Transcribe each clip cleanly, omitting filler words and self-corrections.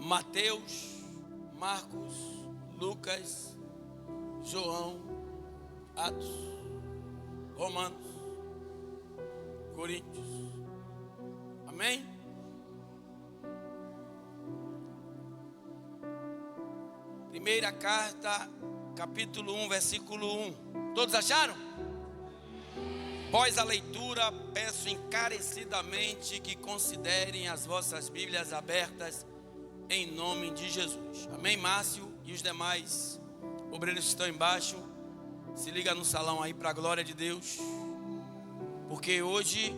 Mateus, Marcos, Lucas, João, Atos, Romanos, Coríntios. Amém? Primeira carta, capítulo 1, versículo 1. Todos acharam? Após a leitura, peço encarecidamente que considerem as vossas Bíblias abertas em nome de Jesus. Amém, Márcio e os demais obreiros que estão embaixo. Se liga no salão aí para a glória de Deus. Porque hoje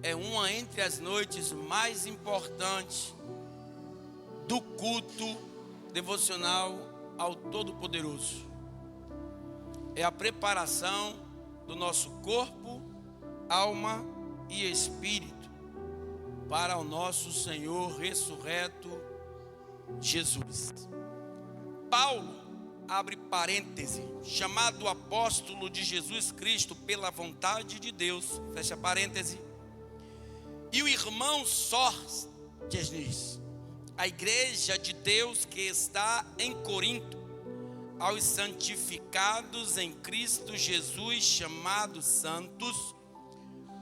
é uma entre as noites mais importantes do culto devocional ao Todo-Poderoso. É a preparação do nosso corpo, alma e espírito para o nosso Senhor ressurreto Jesus. Paulo, abre parêntese, chamado apóstolo de Jesus Cristo pela vontade de Deus, fecha parêntese, e o irmão Sóstenes, a igreja de Deus que está em Corinto, aos santificados em Cristo Jesus, chamados santos,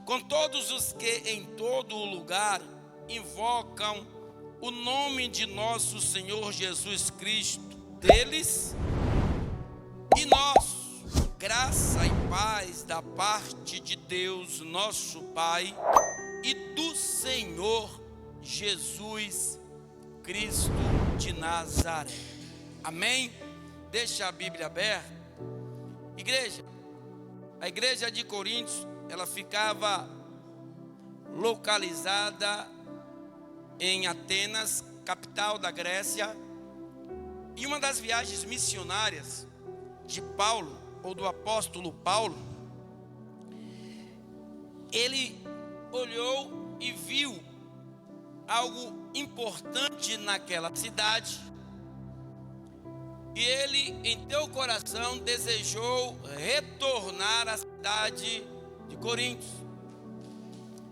com todos os que em todo o lugar invocam o nome de nosso Senhor Jesus Cristo, deles e nós, graça e paz da parte de Deus, nosso Pai, e do Senhor Jesus Cristo de Nazaré. Amém? Deixa a Bíblia aberta. Igreja, a igreja de Coríntios, ela ficava localizada em Atenas, capital da Grécia. E uma das viagens missionárias de Paulo, ou do apóstolo Paulo, ele olhou e viu algo importante naquela cidade. E ele, em teu coração, desejou retornar à cidade de Coríntios.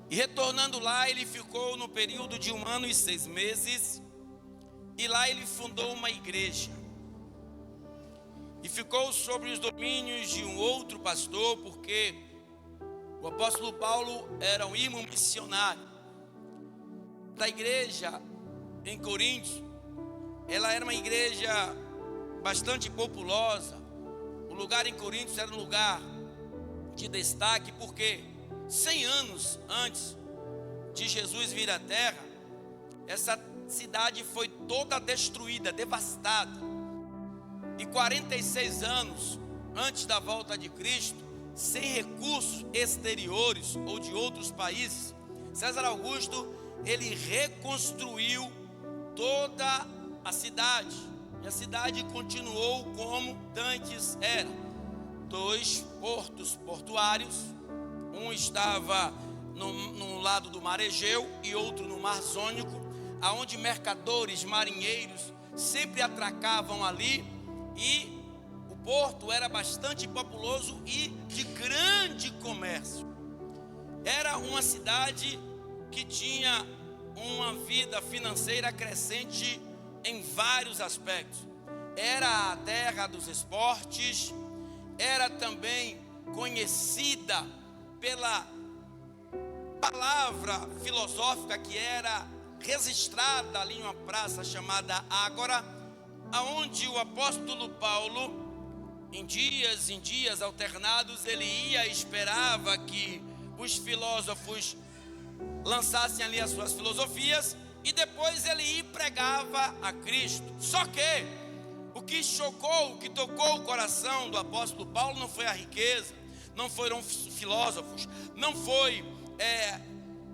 E retornando lá, ele ficou no período de 1 ano e 6 meses. E lá ele fundou uma igreja. E ficou sobre os domínios de um outro pastor, porque o apóstolo Paulo era um irmão missionário. Da igreja em Coríntios, ela era uma igreja bastante populosa. O lugar em Coríntios era um lugar de destaque, porque 100 anos antes de Jesus vir à terra, essa cidade foi toda destruída, devastada. E 46 anos antes da volta de Cristo, sem recursos exteriores ou de outros países, César Augusto, ele reconstruiu toda a cidade. E a cidade continuou como antes era. 2 portos portuários. Um estava no lado do Mar Egeu e outro no Mar Jônico, aonde mercadores, marinheiros sempre atracavam ali, e o porto era bastante populoso e de grande comércio. Era uma cidade que tinha uma vida financeira crescente em vários aspectos. Era a terra dos esportes, era também conhecida pela palavra filosófica que era registrada ali em uma praça chamada Ágora, aonde o apóstolo Paulo, em dias alternados, ele ia e esperava que os filósofos lançassem ali as suas filosofias, e depois ele ia e pregava a Cristo. Só que o que chocou, o que tocou o coração do apóstolo Paulo não foi a riqueza, não foram filósofos, não foi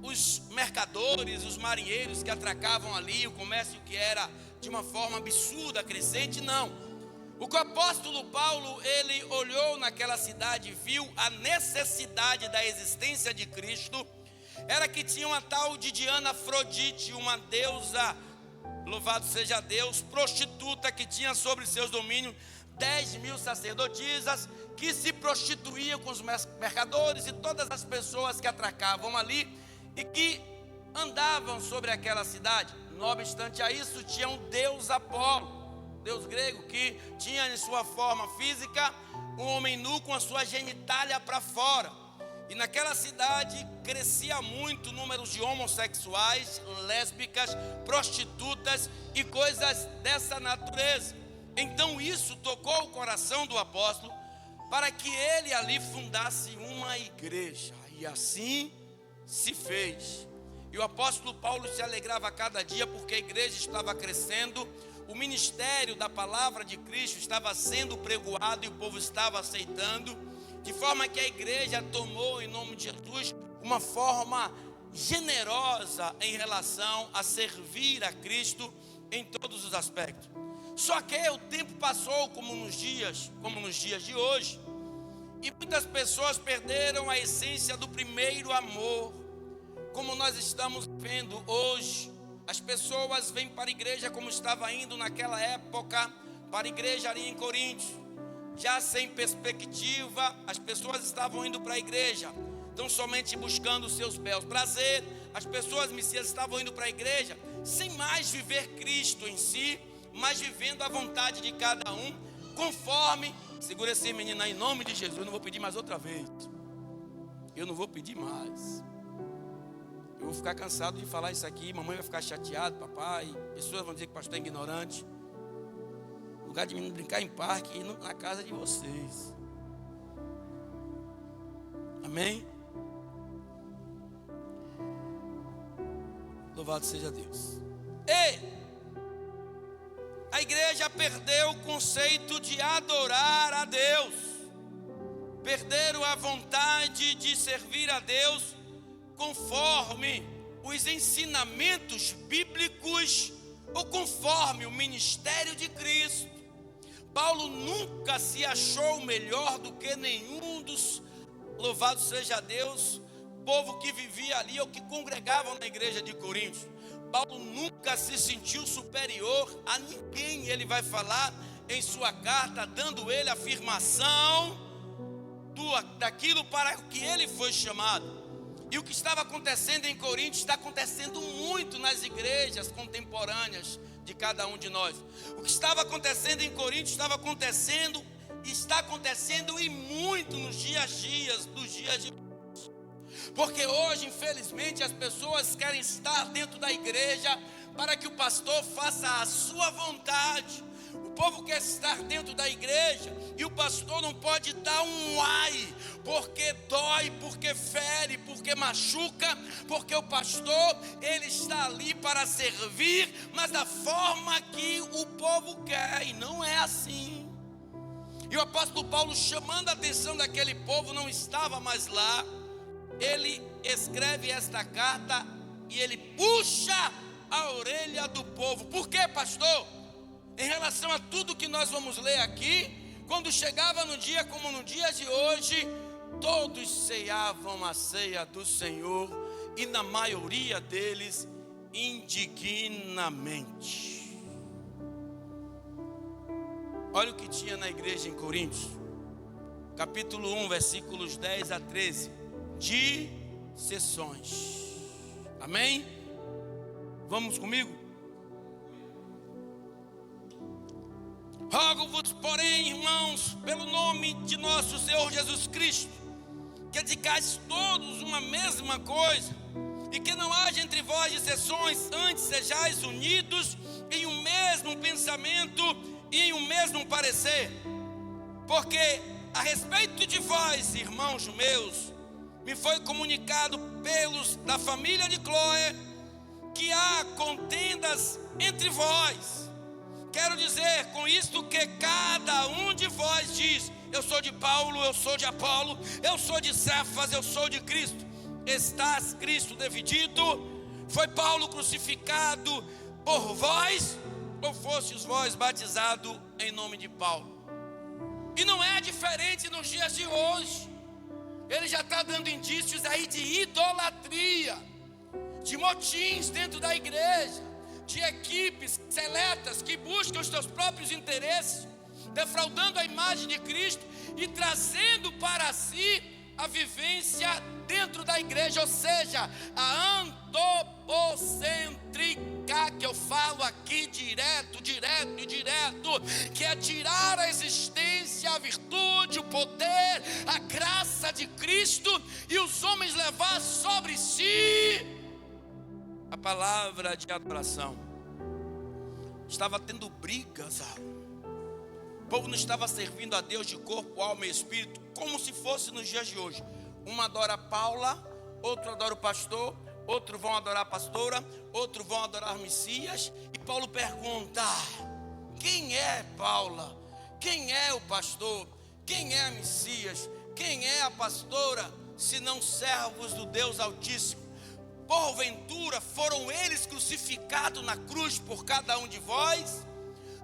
os mercadores, os marinheiros que atracavam ali, o comércio que era de uma forma absurda, crescente, não. O que o apóstolo Paulo, ele olhou naquela cidade e viu a necessidade da existência de Cristo, era que tinha uma tal de Diana Afrodite, uma deusa, louvado seja Deus, prostituta, que tinha sobre seus domínios 10.000 sacerdotisas, que se prostituía com os mercadores e todas as pessoas que atracavam ali e que andavam sobre aquela cidade. Não obstante a isso, tinha um deus Apolo, deus grego, que tinha em sua forma física um homem nu com a sua genitália para fora. E naquela cidade crescia muito o número de homossexuais, lésbicas, prostitutas e coisas dessa natureza. Então isso tocou o coração do apóstolo para que ele ali fundasse uma igreja. E assim se fez. E o apóstolo Paulo se alegrava a cada dia porque a igreja estava crescendo, o ministério da palavra de Cristo estava sendo pregoado e o povo estava aceitando, de forma que a igreja tomou, em nome de Jesus, uma forma generosa em relação a servir a Cristo em todos os aspectos. Só que o tempo passou como nos dias de hoje, e muitas pessoas perderam a essência do primeiro amor, como nós estamos vendo hoje. As pessoas vêm para a igreja como estava indo naquela época, para a igreja ali em Corinto, já sem perspectiva. As pessoas estavam indo para a igreja, então somente buscando os seus belos prazer. As pessoas messias estavam indo para a igreja, sem mais viver Cristo em si, mas vivendo a vontade de cada um, conforme. Segura esse menino aí, em nome de Jesus. Eu não vou pedir mais outra vez. Eu não vou pedir mais. Eu vou ficar cansado de falar isso aqui. Mamãe vai ficar chateada, papai. Pessoas vão dizer que o pastor é ignorante. No lugar de menino brincar em parque, ir na casa de vocês. Amém? Louvado seja Deus. E a igreja perdeu o conceito de adorar a Deus. Perderam a vontade de servir a Deus conforme os ensinamentos bíblicos ou conforme o ministério de Cristo. Paulo nunca se achou melhor do que nenhum dos, louvado seja Deus, povo que vivia ali ou que congregavam na igreja de Corinto. Paulo nunca se sentiu superior a ninguém. Ele vai falar em sua carta, dando ele a afirmação daquilo para o que ele foi chamado. E o que estava acontecendo em Corinto está acontecendo muito nas igrejas contemporâneas de cada um de nós. O que estava acontecendo em Corinto está acontecendo e muito nos dias de hoje. Porque hoje, infelizmente, as pessoas querem estar dentro da igreja para que o pastor faça a sua vontade. O povo quer estar dentro da igreja e o pastor não pode dar um ai, porque dói, porque fere, porque machuca, porque o pastor, ele está ali para servir, mas da forma que o povo quer, e não é assim. E o apóstolo Paulo, chamando a atenção daquele povo, não estava mais lá. Ele escreve esta carta e ele puxa a orelha do povo. Por quê, pastor? Em relação a tudo que nós vamos ler aqui, quando chegava no dia como no dia de hoje, todos ceiavam a ceia do Senhor, e na maioria deles indignamente. Olha o que tinha na igreja em Coríntios, capítulo 1, versículos 10 a 13. Dissensões. Amém? Vamos comigo? Rogo-vos, porém, irmãos, pelo nome de nosso Senhor Jesus Cristo, que dedicais todos uma mesma coisa, e que não haja entre vós dissensões, antes sejais unidos em um mesmo pensamento e em um mesmo parecer. Porque a respeito de vós, irmãos meus, me foi comunicado pelos da família de Cloé que há contendas entre vós. Quero dizer com isto que cada um de vós diz: eu sou de Paulo, eu sou de Apolo, eu sou de Cefas, eu sou de Cristo. Estás Cristo dividido? Foi Paulo crucificado por vós, ou fostes vós batizado em nome de Paulo? E não é diferente nos dias de hoje. Ele já está dando indícios aí de idolatria, de motins dentro da igreja, de equipes seletas que buscam os seus próprios interesses, defraudando a imagem de Cristo e trazendo para si a vivência dentro da igreja, ou seja, a antropocêntrica que eu falo aqui direto, que é tirar a existência, a virtude, o poder, a graça de Cristo e os homens levar sobre si a palavra de adoração. Estava tendo brigas, o povo não estava servindo a Deus de corpo, alma e espírito, como se fosse nos dias de hoje. Um adora Paula, outro adora o pastor, outro vão adorar a pastora, outro vão adorar Messias. E Paulo pergunta: quem é Paula? Quem é o pastor? Quem é a Messias? Quem é a pastora? Senão servos do Deus Altíssimo. Porventura foram eles crucificados na cruz por cada um de vós?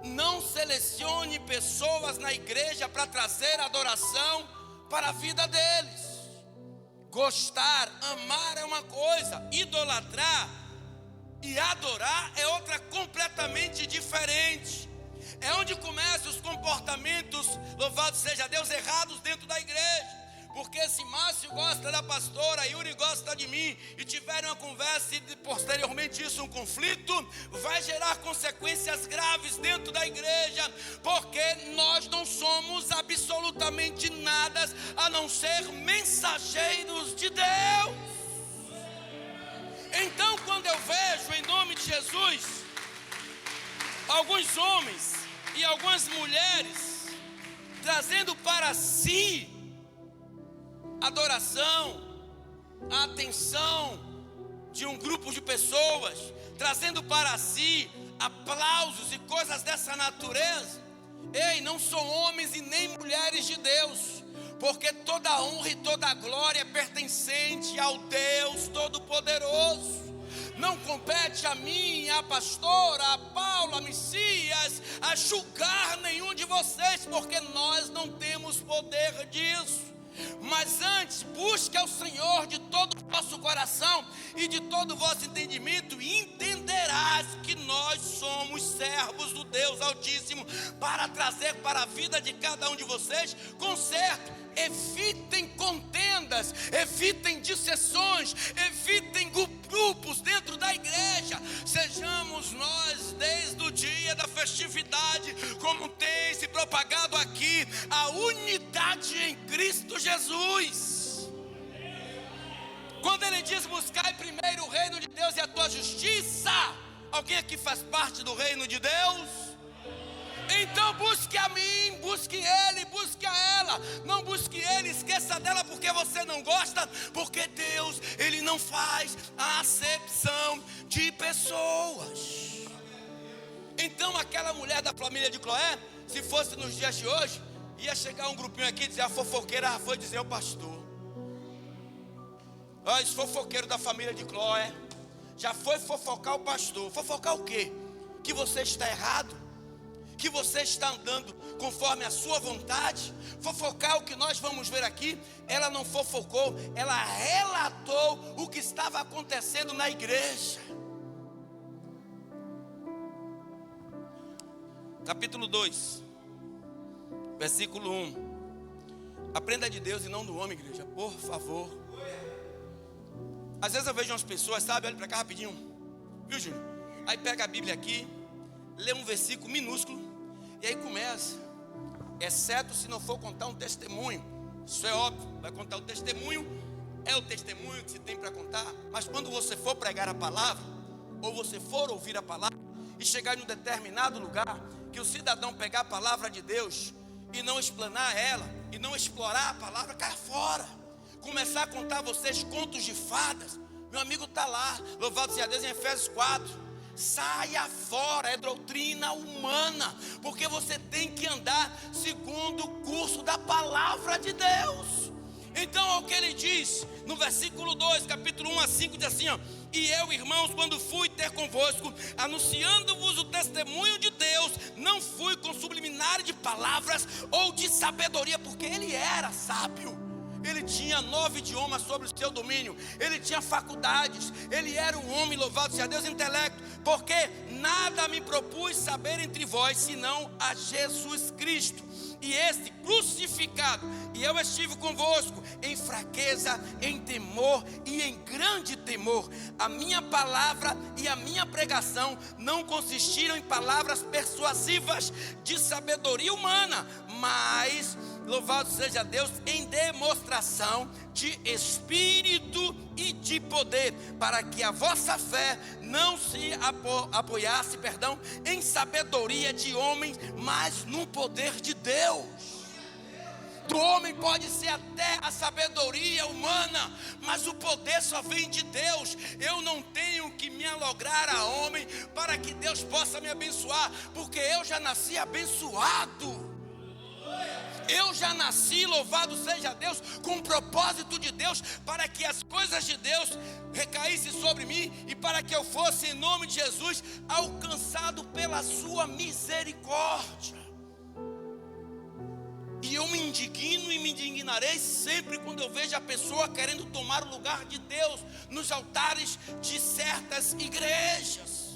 Não selecione pessoas na igreja para trazer adoração para a vida deles. Gostar, amar é uma coisa, idolatrar e adorar é outra completamente diferente. É onde começam os comportamentos, louvado seja Deus, errados dentro da igreja. Porque se Márcio gosta da pastora, Yuri gosta de mim, e tiverem uma conversa e posteriormente isso um conflito, vai gerar consequências graves dentro da igreja, porque nós não somos absolutamente nada a não ser mensageiros de Deus. Então, quando eu vejo em nome de Jesus alguns homens e algumas mulheres trazendo para si adoração, a atenção de um grupo de pessoas, trazendo para si aplausos e coisas dessa natureza, ei, não são homens e nem mulheres de Deus, porque toda a honra e toda a glória é pertencente ao Deus Todo-Poderoso. Não compete a mim, a pastora, a Paula, a Messias, a julgar nenhum de vocês, porque nós não temos poder disso. Mas antes, busque ao Senhor de todo o vosso coração e de todo o vosso entendimento, e entenderás que nós somos servos do Deus Altíssimo, para trazer para a vida de cada um de vocês conserto. Evitem contendas, evitem dissensões, evitem grupos dentro da igreja. Sejamos nós, desde o dia da festividade, como tem se propagado aqui, a unidade em Cristo Jesus. Quando ele diz: buscai primeiro o reino de Deus e a tua justiça, alguém aqui faz parte do reino de Deus? Então busque a mim, busque ele, busque a ela. Não busque ele, esqueça dela porque você não gosta, porque Deus, ele não faz acepção de pessoas. Então aquela mulher da família de Cloé, se fosse nos dias de hoje, ia chegar um grupinho aqui e dizer: a fofoqueira foi dizer ao pastor. Olha, esse fofoqueiro da família de Cloé já foi fofocar o pastor. Fofocar o quê? Que você está errado, que você está andando conforme a sua vontade. Fofocar o que nós vamos ver aqui. Ela não fofocou, ela relatou o que estava acontecendo na igreja. Capítulo 2, versículo 1. Aprenda de Deus e não do homem, igreja, por favor. Às vezes eu vejo umas pessoas, sabe, olha para cá rapidinho, viu, Júnior? Aí pega a Bíblia aqui, lê um versículo minúsculo, e aí começa, exceto se não for contar um testemunho. Isso é óbvio, vai contar o testemunho, é o testemunho que se tem para contar. Mas quando você for pregar a palavra, ou você for ouvir a palavra, e chegar em um determinado lugar, que o cidadão pegar a palavra de Deus, e não explanar ela, e não explorar a palavra, caia fora. Começar a contar a vocês contos de fadas, meu amigo está lá, louvado seja Deus, em Efésios 4. Saia fora, é doutrina humana, porque você tem que andar segundo o curso da palavra de Deus. Então, é o que ele diz no versículo 2, capítulo 1 a 5, diz assim, ó: e eu, irmãos, quando fui ter convosco, anunciando-vos o testemunho de Deus, não fui com subliminar de palavras ou de sabedoria, porque ele era sábio. Ele tinha 9 idiomas sobre o seu domínio, ele tinha faculdades, ele era um homem, louvado seja Deus, intelecto, porque nada me propus saber entre vós, senão a Jesus Cristo e este crucificado, e eu estive convosco em fraqueza, em temor e em grande temor. A minha palavra e a minha pregação não consistiram em palavras persuasivas de sabedoria humana, mas, louvado seja Deus, em demonstração de espírito e de poder, para que a vossa fé não se apoiasse, em sabedoria de homens, mas no poder de Deus. Do homem pode ser até a sabedoria humana, mas o poder só vem de Deus. Eu não tenho que me alograr a homem para que Deus possa me abençoar, porque eu já nasci abençoado. Eu já nasci, louvado seja Deus, com o propósito de Deus, para que as coisas de Deus recaíssem sobre mim, e para que eu fosse, em nome de Jesus, alcançado pela sua misericórdia. E eu me indigno e me indignarei sempre quando eu vejo a pessoa querendo tomar o lugar de Deus nos altares de certas igrejas.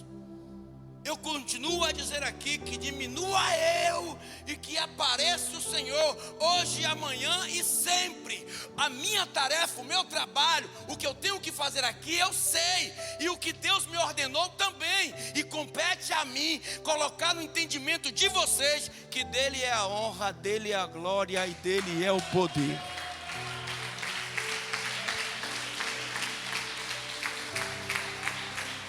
Eu continuo a dizer aqui que diminua eu e que apareça o Senhor hoje, amanhã e sempre. A minha tarefa, o meu trabalho, o que eu tenho que fazer aqui eu sei, e o que Deus me ordenou também, e compete a mim colocar no entendimento de vocês que dele é a honra, dele é a glória e dele é o poder.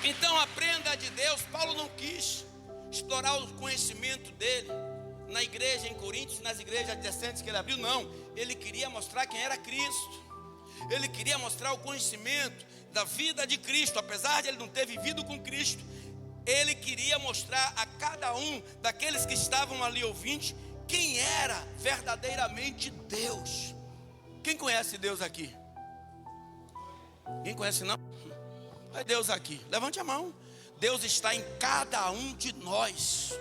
Então aprenda de Deus. Paulo não quis explorar o conhecimento dele na igreja em Coríntios, nas igrejas adjacentes que ele abriu, não. Ele queria mostrar quem era Cristo. Ele queria mostrar o conhecimento da vida de Cristo. Apesar de ele não ter vivido com Cristo, ele queria mostrar a cada um daqueles que estavam ali ouvindo quem era verdadeiramente Deus. Quem conhece Deus aqui? Quem conhece não? É Deus aqui, levante a mão. Deus está em cada um de nós,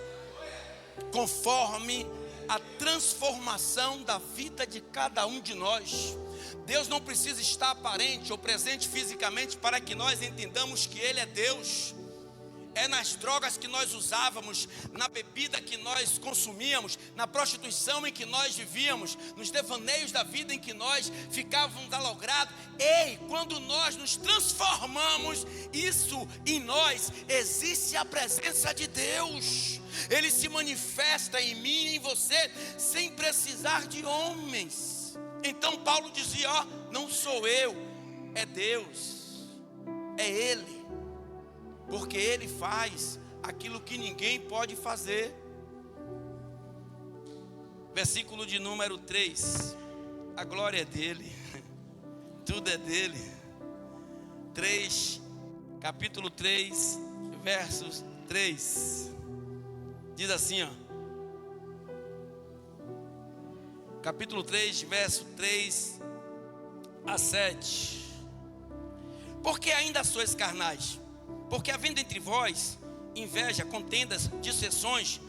conforme a transformação da vida de cada um de nós. Deus não precisa estar aparente ou presente fisicamente para que nós entendamos que Ele é Deus. É nas drogas que nós usávamos, na bebida que nós consumíamos, na prostituição em que nós vivíamos, nos devaneios da vida em que nós ficávamos alogrados. Ei, quando nós nos transformamos, isso em nós, existe a presença de Deus. Ele se manifesta em mim e em você, sem precisar de homens. Então Paulo dizia, não sou eu, é Deus, é Ele. Porque Ele faz aquilo que ninguém pode fazer. Versículo de número 3. A glória é dEle, tudo é dEle. Capítulo 3, versos 3. Diz assim, capítulo 3, verso 3 a 7. Porque ainda sois carnais, porque havendo entre vós inveja, contendas, dissensões,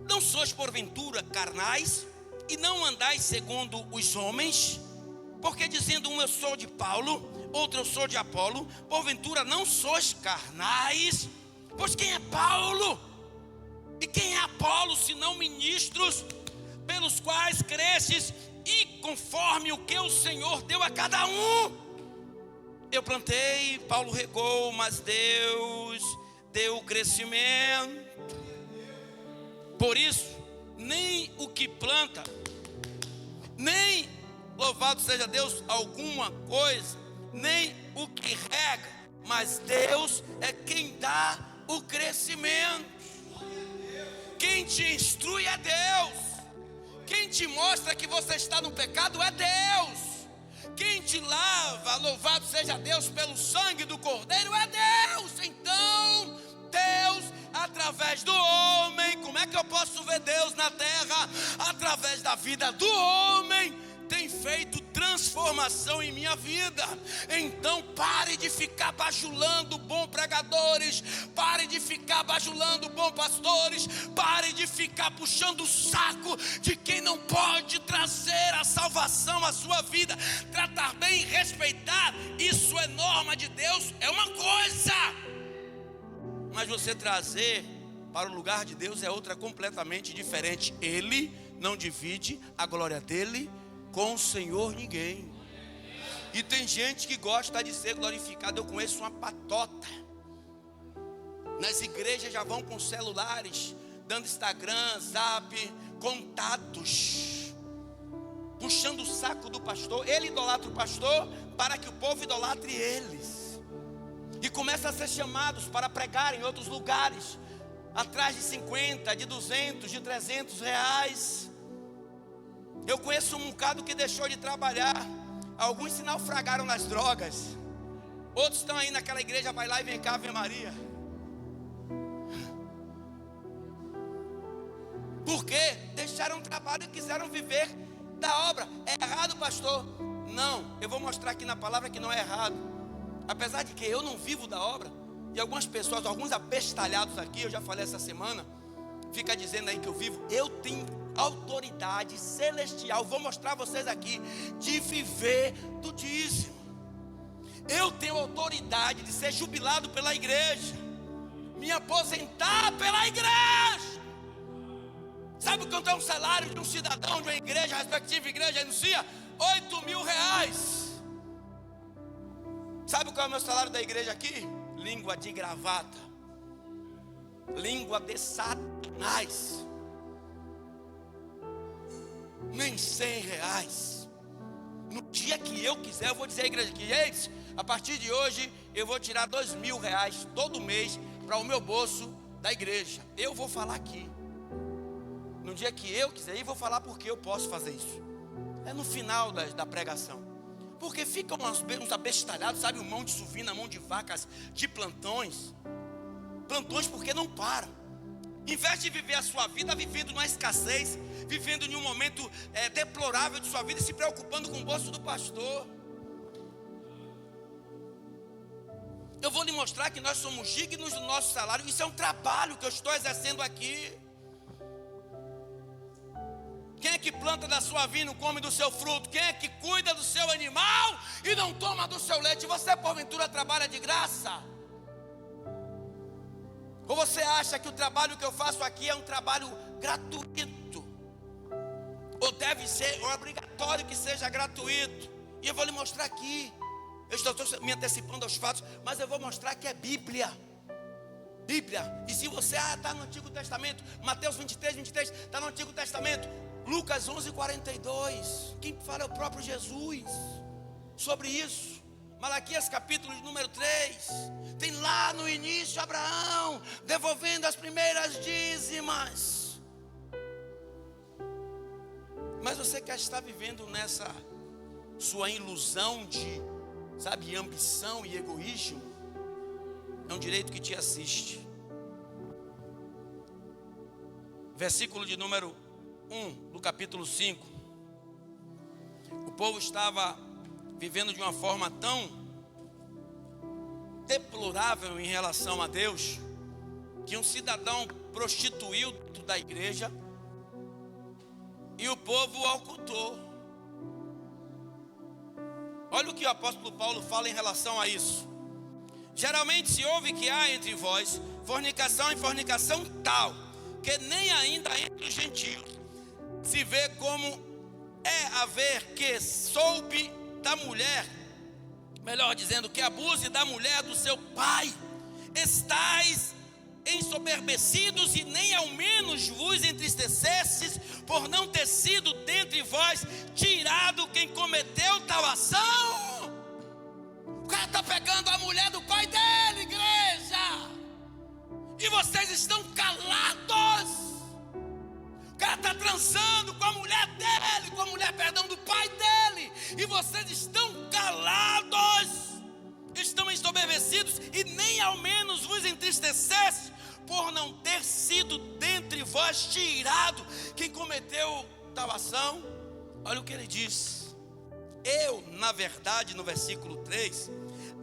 não sois porventura carnais, e não andais segundo os homens? Porque dizendo um eu sou de Paulo, outro eu sou de Apolo, porventura não sois carnais? Pois quem é Paulo? E quem é Apolo, senão ministros pelos quais cresces, e conforme o que o Senhor deu a cada um? Eu plantei, Paulo regou, mas Deus deu o crescimento. Por isso, nem o que planta, nem, louvado seja Deus, alguma coisa, nem o que rega, mas Deus é quem dá o crescimento. Quem te instrui é Deus. Quem te mostra que você está no pecado é Deus. Quem te lava, louvado seja Deus, pelo sangue do Cordeiro é Deus. Então, Deus, através do homem, como é que eu posso ver Deus na terra? Através da vida do homem, tem feito transformação em minha vida. Então pare de ficar bajulando bons pregadores, pare de ficar bajulando bons pastores, pare de ficar puxando o saco de quem não pode trazer a salvação à sua vida. Tratar bem, respeitar, isso é norma de Deus, é uma coisa, mas você trazer para o lugar de Deus é outra completamente diferente. Ele não divide a glória dele com o Senhor ninguém. E tem gente que gosta de ser glorificado. Eu conheço uma patota. Nas igrejas já vão com celulares, dando Instagram, Zap, contatos, puxando o saco do pastor. Ele idolatra o pastor para que o povo idolatre eles. E começa a ser chamados para pregar em outros lugares, atrás de 50, de 200, de 300 reais. Eu conheço um bocado que deixou de trabalhar. Alguns se naufragaram nas drogas. Outros estão aí naquela igreja, vai lá e vem cá, Ave Maria. Por quê? Deixaram o trabalho e quiseram viver da obra. É errado, pastor? Não, eu vou mostrar aqui na palavra que não é errado. Apesar de que eu não vivo da obra, e algumas pessoas, alguns abestalhados aqui, eu já falei essa semana, fica dizendo aí que eu vivo. Eu tenho autoridade celestial, vou mostrar a vocês aqui, de viver do dízimo. Eu tenho autoridade de ser jubilado pela igreja, me aposentar pela igreja. Sabe quanto é um salário de um cidadão de uma igreja, a respectiva igreja anuncia? 8.000 reais. Sabe qual é o meu salário da igreja aqui? Língua de gravata, língua de Satanás, nem 100 reais. No dia que eu quiser, eu vou dizer à igreja que, eles, a partir de hoje, eu vou tirar 2.000 reais todo mês para o meu bolso da igreja. Eu vou falar aqui. No dia que eu quiser, eu vou falar porque eu posso fazer isso. É no final da pregação. Porque ficam uns abestalhados, sabe, mão de suvina, mão de vacas, de plantões. Plantões porque não param. Em vez de viver a sua vida, vivendo numa escassez, vivendo em um momento deplorável de sua vida, se preocupando com o bolso do pastor. Eu vou lhe mostrar que nós somos dignos do nosso salário. Isso é um trabalho que eu estou exercendo aqui. Quem é que planta da sua vinha e não come do seu fruto? Quem é que cuida do seu animal e não toma do seu leite? Você porventura trabalha de graça? Ou você acha que o trabalho que eu faço aqui é um trabalho gratuito? Ou deve ser obrigatório que seja gratuito? E eu vou lhe mostrar aqui. Eu estou me antecipando aos fatos, mas eu vou mostrar que é Bíblia. Bíblia. E se você está no Antigo Testamento, Mateus 23, 23, está no Antigo Testamento. Lucas 11, 42. Quem fala é o próprio Jesus sobre isso. Malaquias capítulo de número 3. Tem lá no início Abraão devolvendo as primeiras dízimas. Mas você quer estar vivendo nessa sua ilusão de, sabe, ambição e egoísmo? É um direito que te assiste. Versículo de número 1 do capítulo 5. O povo estava vivendo de uma forma tão deplorável em relação a Deus, que um cidadão prostituiu dentro da igreja e o povo o ocultou. Olha o que o apóstolo Paulo fala em relação a isso. Geralmente se ouve que há entre vós fornicação e fornicação tal, que nem ainda entre os gentios se vê como é haver que soube da mulher, melhor dizendo, que abuse da mulher do seu pai. Estais ensoberbecidos e nem ao menos vos entristecestes por não ter sido dentre vós tirado quem cometeu tal ação. O cara está pegando a mulher do pai dele, igreja, e vocês estão calados. O cara está transando com a mulher dele, com a mulher, perdão, do pai dele, e vocês estão calados, estão ensoberbecidos e nem ao menos vos entristecesse por não ter sido dentre vós tirado quem cometeu tal ação. Olha o que ele diz. Eu, na verdade, no versículo 3,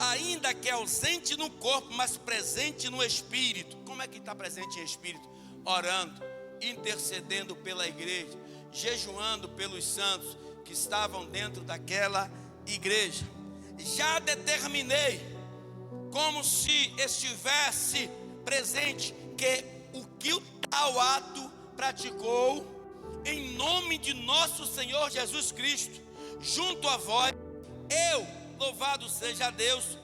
ainda que ausente no corpo, mas presente no espírito. Como é que está presente em espírito? Orando, intercedendo pela igreja, jejuando pelos santos que estavam dentro daquela igreja. Já determinei, como se estivesse presente, que o tal ato praticou em nome de nosso Senhor Jesus Cristo, junto a vós, eu, louvado seja Deus,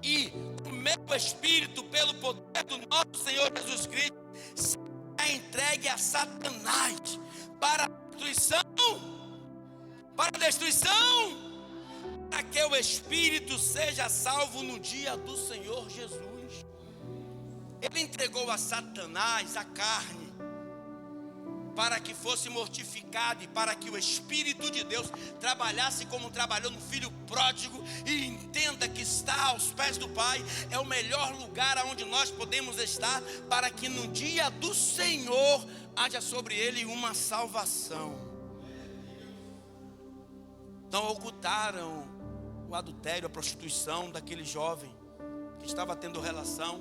e o meu espírito, pelo poder do nosso Senhor Jesus Cristo, será entregue a Satanás para destruição, para que o espírito seja salvo no dia do Senhor Jesus. Ele entregou a Satanás a carne, para que fosse mortificado e para que o Espírito de Deus trabalhasse como trabalhou no filho pródigo, e entenda que estar aos pés do Pai é o melhor lugar aonde nós podemos estar, para que no dia do Senhor haja sobre ele uma salvação. Então ocultaram o adultério, a prostituição daquele jovem que estava tendo relação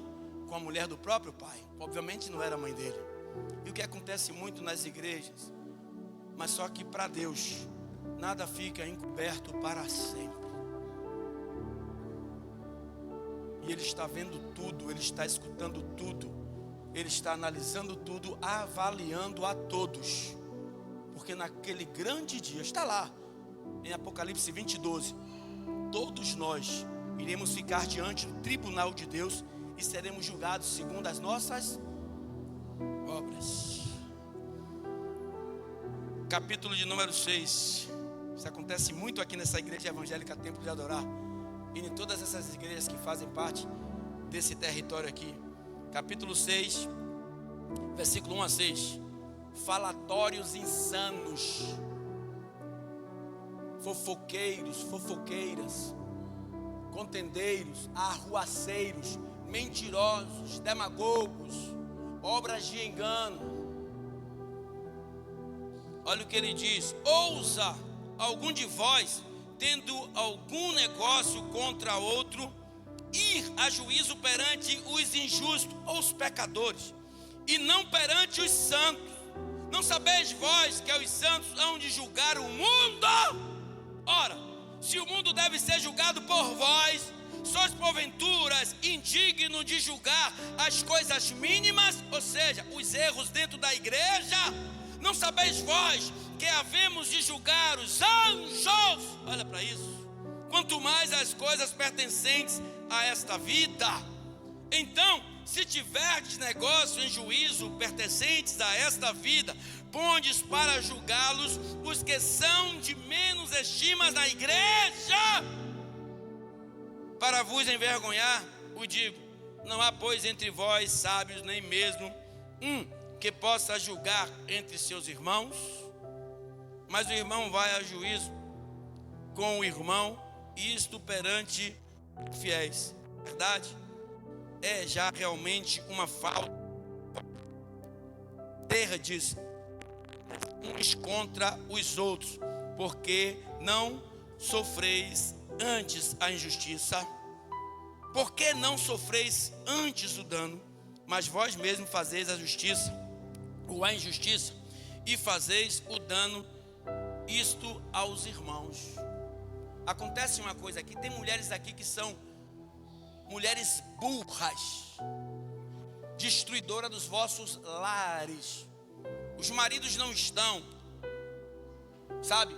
com a mulher do próprio pai. Obviamente não era a mãe dele. E o que acontece muito nas igrejas, mas só que para Deus nada fica encoberto para sempre. E Ele está vendo tudo, Ele está escutando tudo, Ele está analisando tudo, avaliando a todos. Porque naquele grande dia, está lá em Apocalipse 20:12, todos nós iremos ficar diante do tribunal de Deus e seremos julgados segundo as nossas obras. Capítulo de número 6. Isso acontece muito aqui nessa igreja evangélica Templo de Adorar, e em todas essas igrejas que fazem parte desse território aqui. Capítulo 6, versículo 1 a 6. Falatórios insanos, fofoqueiros, fofoqueiras, contendeiros, arruaceiros, mentirosos, demagogos, obras de engano. Olha o que ele diz: ousa algum de vós, tendo algum negócio contra outro, ir a juízo perante os injustos ou os pecadores, e não perante os santos. Não sabeis vós que os santos hão de julgar o mundo? Ora, se o mundo deve ser julgado por vós, sois porventura indignos de julgar as coisas mínimas, ou seja, os erros dentro da igreja? Não sabeis vós que havemos de julgar os anjos? Olha para isso. Quanto mais as coisas pertencentes a esta vida. Então, se tiverdes negócio em juízo pertencentes a esta vida, pondes para julgá-los os que são de menos estima na igreja. Para vos envergonhar, o digo: não há, pois, entre vós sábios, nem mesmo que possa julgar entre seus irmãos. Mas o irmão vai a juízo com o irmão, isto perante fiéis. Verdade? É já realmente uma falta. Terdes uns contra os outros, porque não sofreis antes a injustiça. Por que não sofreis antes o dano? Mas vós mesmos fazeis a justiça ou a injustiça, e fazeis o dano, isto aos irmãos. Acontece uma coisa aqui, tem mulheres aqui que são mulheres burras, destruidoras dos vossos lares. Os maridos não estão, sabe,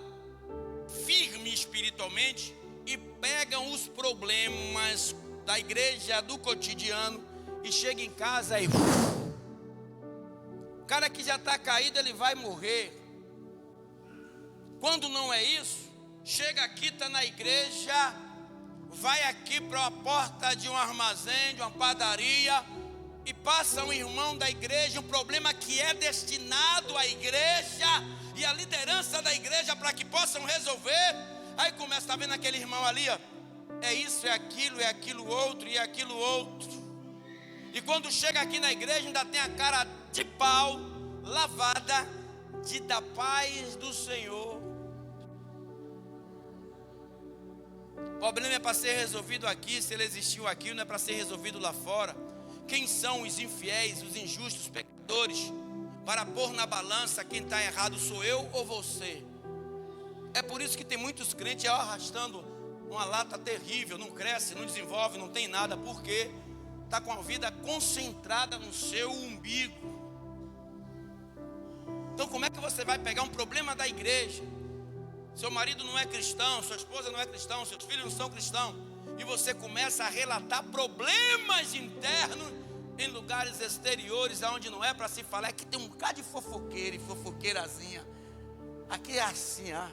firmes espiritualmente, e pegam os problemas da igreja, do cotidiano, e chega em casa e o cara que já está caído, ele vai morrer. Quando não é isso, chega aqui, está na igreja, vai aqui para a porta de um armazém, de uma padaria, e passa um irmão da igreja, um problema que é destinado à igreja e à liderança da igreja para que possam resolver. Aí começa, está vendo aquele irmão ali, ó, é isso, é aquilo outro e aquilo outro. E quando chega aqui na igreja, ainda tem a cara de pau, lavada, de da paz do Senhor. O problema é para ser resolvido aqui. Se ele existiu aqui, não é para ser resolvido lá fora. Quem são os infiéis, os injustos, os pecadores? Para pôr na balança quem está errado, sou eu ou você? É por isso que tem muitos crentes arrastando uma lata terrível, não cresce, não desenvolve, não tem nada. Por quê? Está com a vida concentrada no seu umbigo. Então como é que você vai pegar um problema da igreja? Seu marido não é cristão, sua esposa não é cristão, seus filhos não são cristãos, e você começa a relatar problemas internos em lugares exteriores, onde não é para se falar. Aqui tem um bocado de fofoqueiro e fofoqueirazinha. Aqui é assim, ó.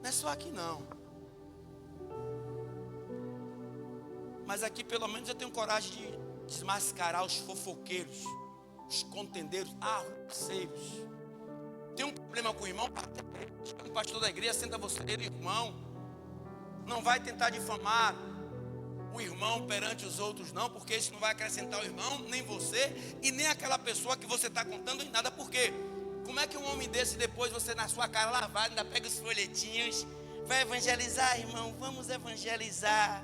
Não é só aqui não. Mas aqui pelo menos eu tenho coragem de desmascarar os fofoqueiros, os contendeiros, arruaceiros. Tem um problema com o irmão, o pastor da igreja, senta você, irmão. Não vai tentar difamar o irmão perante os outros não, porque isso não vai acrescentar o irmão, nem você, e nem aquela pessoa que você está contando em nada. Por quê? Como é que um homem desse, depois você na sua cara lavada, ainda pega os folhetinhos, vai evangelizar, irmão, vamos evangelizar.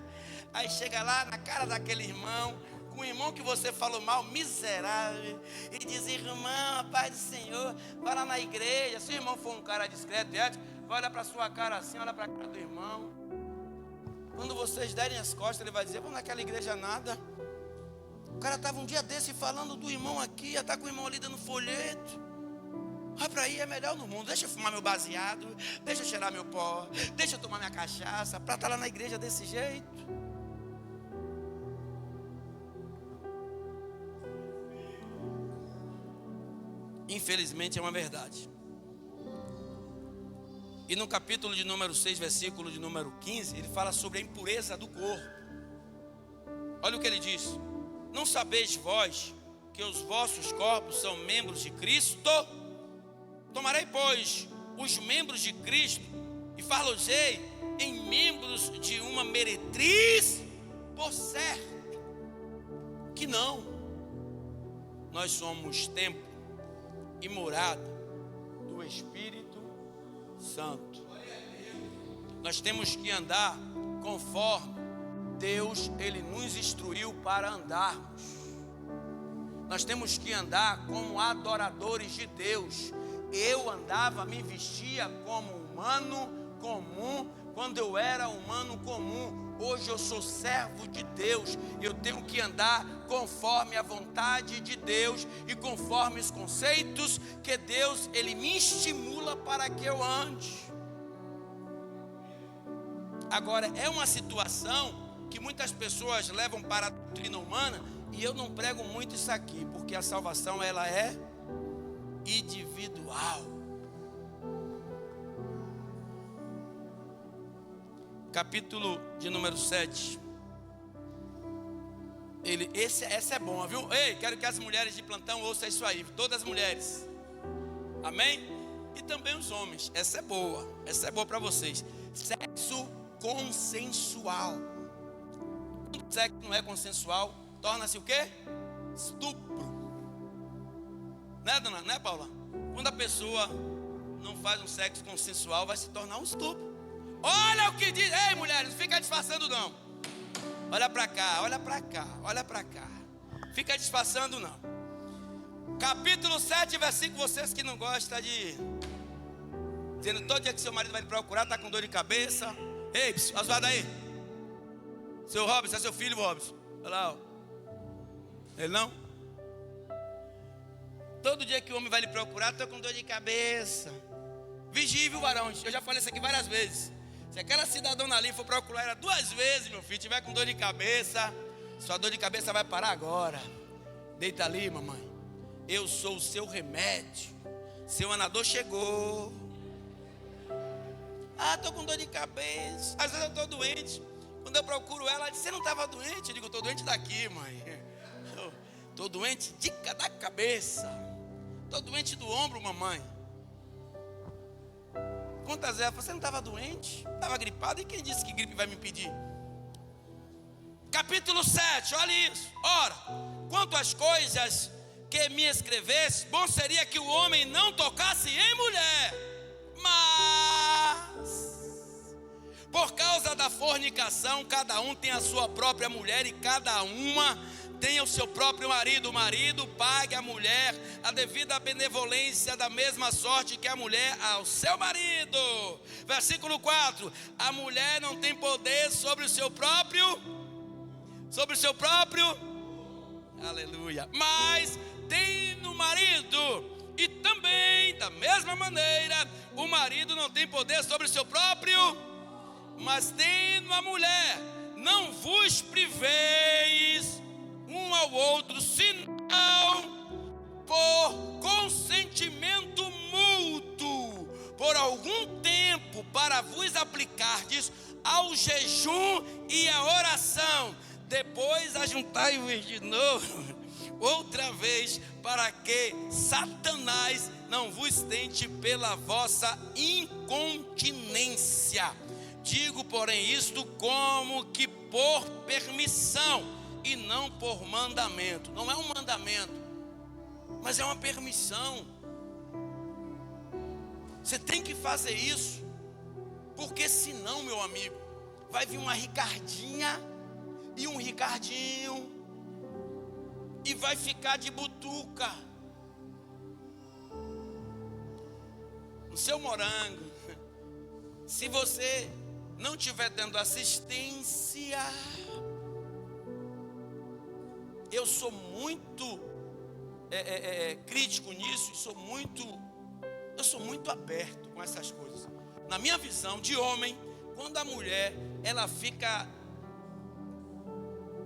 Aí chega lá na cara daquele irmão, com o irmão que você falou mal, miserável, e diz: irmão, a paz do Senhor, vai lá na igreja. Se o irmão for um cara discreto e ético, vai olhar para a sua cara assim, olha para a cara do irmão. Quando vocês derem as costas, ele vai dizer: vamos naquela igreja nada. O cara estava um dia desse falando do irmão aqui, já está com o irmão ali dando folheto. Vai para aí, é melhor no mundo. Deixa eu fumar meu baseado, deixa eu cheirar meu pó, deixa eu tomar minha cachaça, para estar lá na igreja desse jeito. Infelizmente é uma verdade. E no capítulo de número 6, versículo de número 15, ele fala sobre a impureza do corpo. Olha o que ele diz: não sabeis vós que os vossos corpos são membros de Cristo? Tomarei, pois, os membros de Cristo e far-los-ei em membros de uma meretriz? Por certo que não. Nós somos templo e morada do Espírito Santo. Nós temos que andar conforme Deus, Ele nos instruiu para andarmos. Nós temos que andar como adoradores de Deus. Eu andava, me vestia como humano comum, quando eu era humano comum. Hoje eu sou servo de Deus. Eu tenho que andar conforme a vontade de Deus e conforme os conceitos que Deus, Ele me estimula para que eu ande. Agora, é uma situação que muitas pessoas levam para a doutrina humana, e eu não prego muito isso aqui, porque a salvação ela é individual. Capítulo de número 7. Essa é boa, viu? Ei, quero que as mulheres de plantão ouçam isso aí. Todas as mulheres. Amém? E também os homens. Essa é boa. Essa é boa para vocês. Sexo consensual. Quando o sexo não é consensual, torna-se o quê? Estupro. Né, dona? Né, Paula? Quando a pessoa não faz um sexo consensual, vai se tornar um estupro. Olha o que diz. Ei, mulheres, não fica disfarçando não. Olha para cá, olha para cá, olha para cá. Fica disfarçando não. Capítulo 7, versículo. Vocês que não gostam de dizendo todo dia que seu marido vai lhe procurar, está com dor de cabeça. Ei, Oswaldo aí. Seu Robson, é seu filho, Robson. Olha lá, ó. Ele não? Todo dia que o homem vai lhe procurar, estou com dor de cabeça. Vigie, viu, varões? Eu já falei isso aqui várias vezes. Se aquela cidadã ali for procurar ela 2 vezes, meu filho, tiver com dor de cabeça, sua dor de cabeça vai parar agora. Deita ali, mamãe. Eu sou o seu remédio. Seu anador chegou. Ah, estou com dor de cabeça. Às vezes eu estou doente. Quando eu procuro ela diz: você não estava doente? Eu digo: estou doente daqui, mãe. Estou doente da cabeça. Estou doente do ombro, mamãe. Quantas vezes? Você não estava doente? Estava gripado? E quem disse que gripe vai me impedir? Capítulo 7, olha isso. Ora, quanto às coisas que me escrevesse, bom seria que o homem não tocasse em mulher. Mas, por causa da fornicação, cada um tem a sua própria mulher e cada uma tenha o seu próprio marido. O marido pague à mulher a devida benevolência, da mesma sorte que a mulher ao seu marido. Versículo 4: a mulher não tem poder sobre o seu próprio, aleluia, mas tem no marido. E também, da mesma maneira, o marido não tem poder sobre o seu próprio, mas tem na mulher. Não vos priveis um ao outro, senão por consentimento mútuo, por algum tempo, para vos aplicardes ao jejum e à oração. Depois ajuntai-vos de novo, outra vez, para que Satanás não vos tente pela vossa incontinência. Digo, porém, isto como que por permissão e não por mandamento. Não é um mandamento, mas é uma permissão. Você tem que fazer isso, porque senão, meu amigo, vai vir uma Ricardinha e um Ricardinho e vai ficar de butuca no seu morango. Se você não estiver dando assistência, eu sou muito crítico nisso, eu sou muito aberto com essas coisas. Na minha visão de homem, quando a mulher ela fica,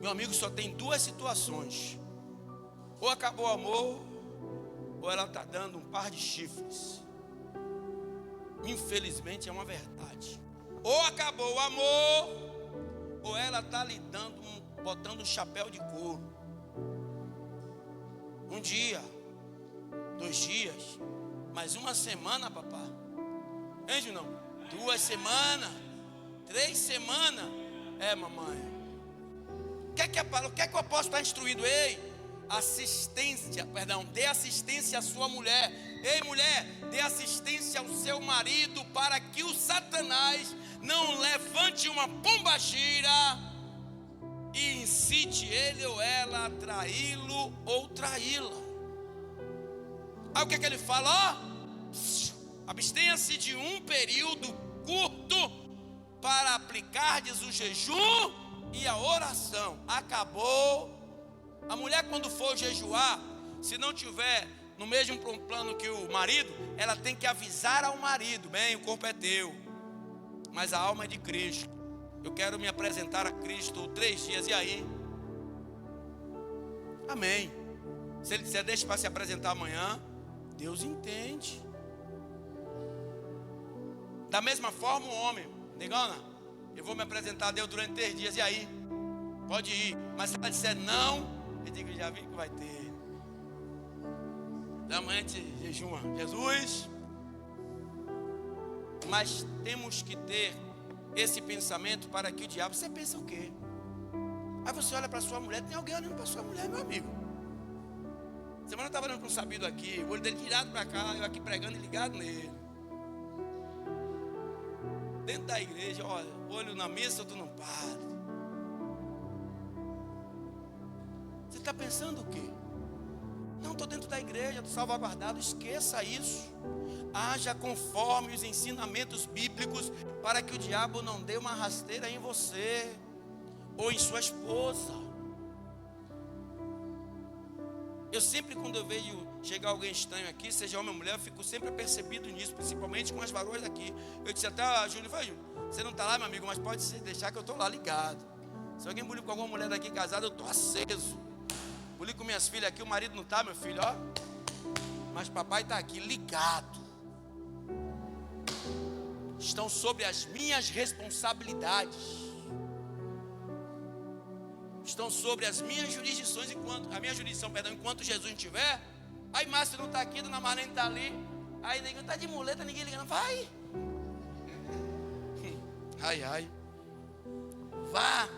meu amigo, só tem duas situações: ou acabou o amor, ou ela está dando um par de chifres. Infelizmente é uma verdade. Ou acabou o amor, ou ela está lhe dando, botando um chapéu de couro. Um dia, 2 dias, mais uma semana, papá. Hein, não? 2 semanas, 3 semanas. É, mamãe. O que é que o apóstolo está instruído? Ei, dê assistência à sua mulher. Ei, mulher, dê assistência ao seu marido, para que o Satanás não levante uma pombagira e incite ele ou ela a traí-lo ou traí-la. Aí o que é que ele fala? Abstenha-se de um período curto para aplicardes o jejum e a oração. Acabou. A mulher, quando for jejuar, se não tiver no mesmo plano que o marido, ela tem que avisar ao marido: bem, o corpo é teu, mas a alma é de Cristo. Eu quero me apresentar a Cristo 3 dias, e aí? Amém. Se ele disser deixa para se apresentar amanhã, Deus entende. Da mesma forma o homem, negona, eu vou me apresentar a Deus durante 3 dias, e aí? Pode ir. Mas se ela disser não, eu digo, já vi que vai ter. Da manhã te jejuma, Jesus. Mas temos que ter esse pensamento para que o diabo, você pensa o quê? Aí você olha para sua mulher, tem alguém olhando para sua mulher, meu amigo. Semana eu estava olhando para um sabido aqui, o olho dele virado para cá, eu aqui pregando e ligado nele. Dentro da igreja, olha, olho na mesa, outro no padre. Você está pensando o quê? Não, estou dentro da igreja, estou salvaguardado. Esqueça isso. Haja conforme os ensinamentos bíblicos, para que o diabo não dê uma rasteira em você ou em sua esposa. Eu sempre, quando eu vejo chegar alguém estranho aqui, seja homem ou mulher, eu fico sempre apercebido nisso, principalmente com as varoas aqui. Eu disse até a Júlia, você não está lá, meu amigo, mas pode deixar que eu estou lá ligado. Se alguém bulir com alguma mulher daqui casada, eu estou aceso. Bulir com minhas filhas aqui, o marido não está, meu filho, ó. Mas papai está aqui ligado. Estão sobre as minhas responsabilidades. Estão sobre as minhas jurisdições, enquanto Jesus não estiver. Aí Márcio não está aqui, Dona Marlene está ali. Aí ninguém está de muleta, ninguém ligando. Vai. Ai, ai. Vá.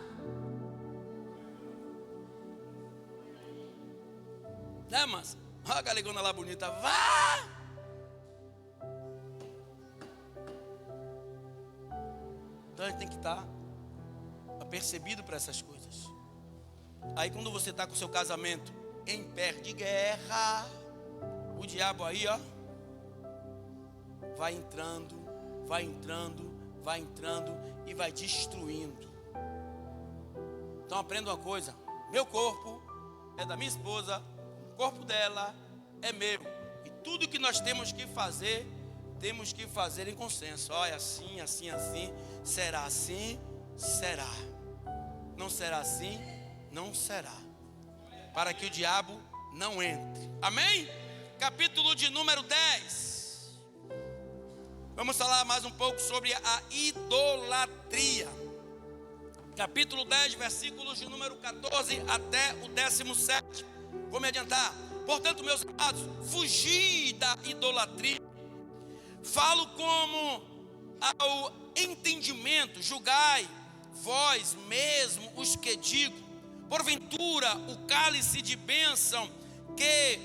Né, Márcio? Olha a galegona lá bonita. Vá. Então a gente tem que estar apercebido para essas coisas. Aí quando você está com o seu casamento em pé de guerra, o diabo aí, ó, vai entrando e vai destruindo. Então aprenda uma coisa: meu corpo é da minha esposa, corpo dela é meu. E tudo que nós temos que fazer em consenso. Olha, assim, assim, assim. Será assim? Será. Não será assim? Não será. Para que o diabo não entre. Amém? Capítulo de número 10. Vamos falar mais um pouco sobre a idolatria. Capítulo 10, versículos de número 14 até o 17. Vou me adiantar. Portanto, meus amados, fugi da idolatria. Falo como ao entendimento, julgai vós mesmo os que digo. Porventura, o cálice de bênção que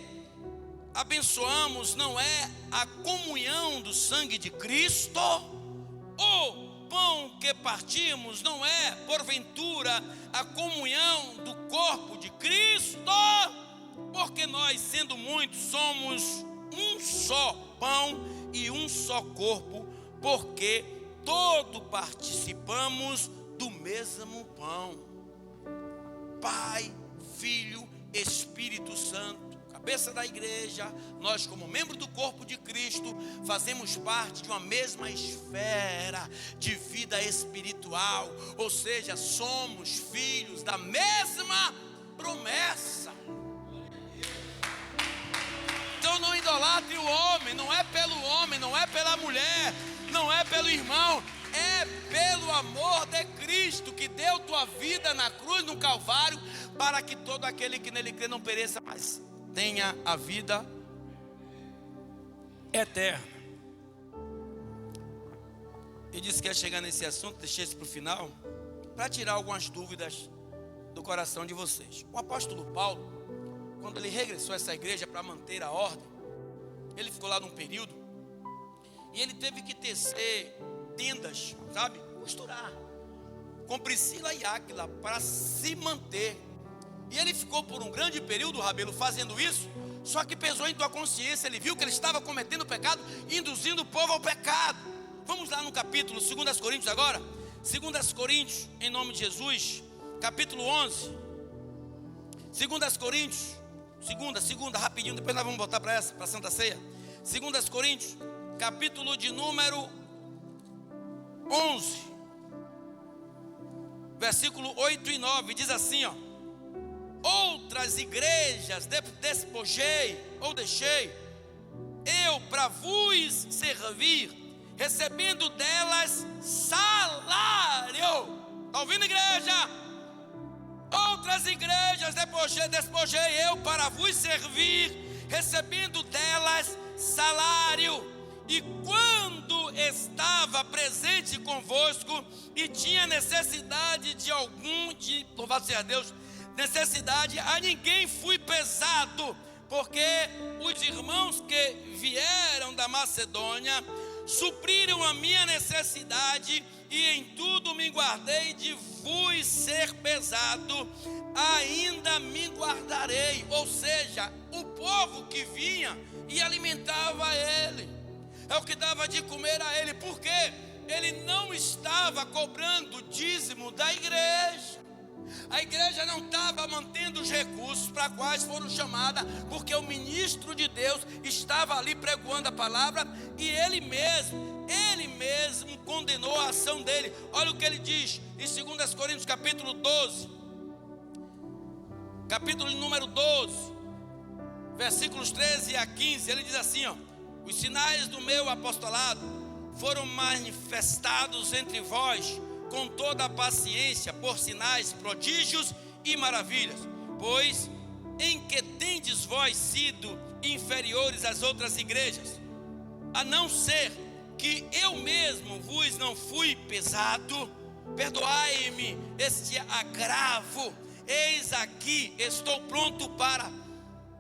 abençoamos não é a comunhão do sangue de Cristo? O pão que partimos não é, porventura, a comunhão do corpo de Cristo? Porque nós, sendo muitos, somos um só pão e um só corpo, porque todos participamos do mesmo pão. Pai, Filho, Espírito Santo, cabeça da igreja, nós como membro do corpo de Cristo, fazemos parte de uma mesma esfera de vida espiritual, ou seja, somos filhos da mesma promessa. Então não idolatre o homem, não é pelo homem, não é pela mulher, não é pelo irmão, é pelo amor de Cristo, que deu tua vida na cruz, no Calvário, para que todo aquele que nele crê não pereça, mas tenha a vida eterna. Eu disse que ia chegar nesse assunto, deixei isso para o final, para tirar algumas dúvidas do coração de vocês. O apóstolo Paulo, quando ele regressou a essa igreja para manter a ordem, ele ficou lá num período, e ele teve que tecer tendas, sabe, costurar, com Priscila e Áquila, para se manter. E ele ficou por um grande período, Rabelo, fazendo isso. Só que pesou em tua consciência, ele viu que ele estava cometendo pecado, induzindo o povo ao pecado. Vamos lá no capítulo 2 Coríntios agora, 2 Coríntios, em nome de Jesus, capítulo 11, 2 Coríntios, segunda, rapidinho, depois nós vamos voltar para a Santa Ceia. 2 Coríntios, capítulo de número 11, versículo 8 e 9, diz assim, ó: outras igrejas despojei ou deixei, eu para vos servir, recebendo delas salário. Está ouvindo, igreja? Outras igrejas despojei eu para vos servir, recebendo delas salário. E quando estava presente convosco e tinha necessidade de louvado seja Deus, necessidade, a ninguém fui pesado, porque os irmãos que vieram da Macedônia supriram a minha necessidade, e em tudo me guardei de vos ser pesado, ainda me guardarei. Ou seja, o povo que vinha e alimentava ele, é o que dava de comer a ele, porque ele não estava cobrando o dízimo da igreja. A igreja não estava mantendo os recursos para quais foram chamadas, porque o ministro de Deus estava ali pregoando a palavra, e ele mesmo condenou a ação dele. Olha o que ele diz em 2 Coríntios capítulo 12, capítulo número 12, versículos 13 a 15, ele diz assim, ó: os sinais do meu apostolado foram manifestados entre vós com toda a paciência, por sinais, prodígios e maravilhas, pois em que tendes vós sido inferiores às outras igrejas, a não ser que eu mesmo vos não fui pesado? Perdoai-me este agravo. Eis aqui, estou pronto para,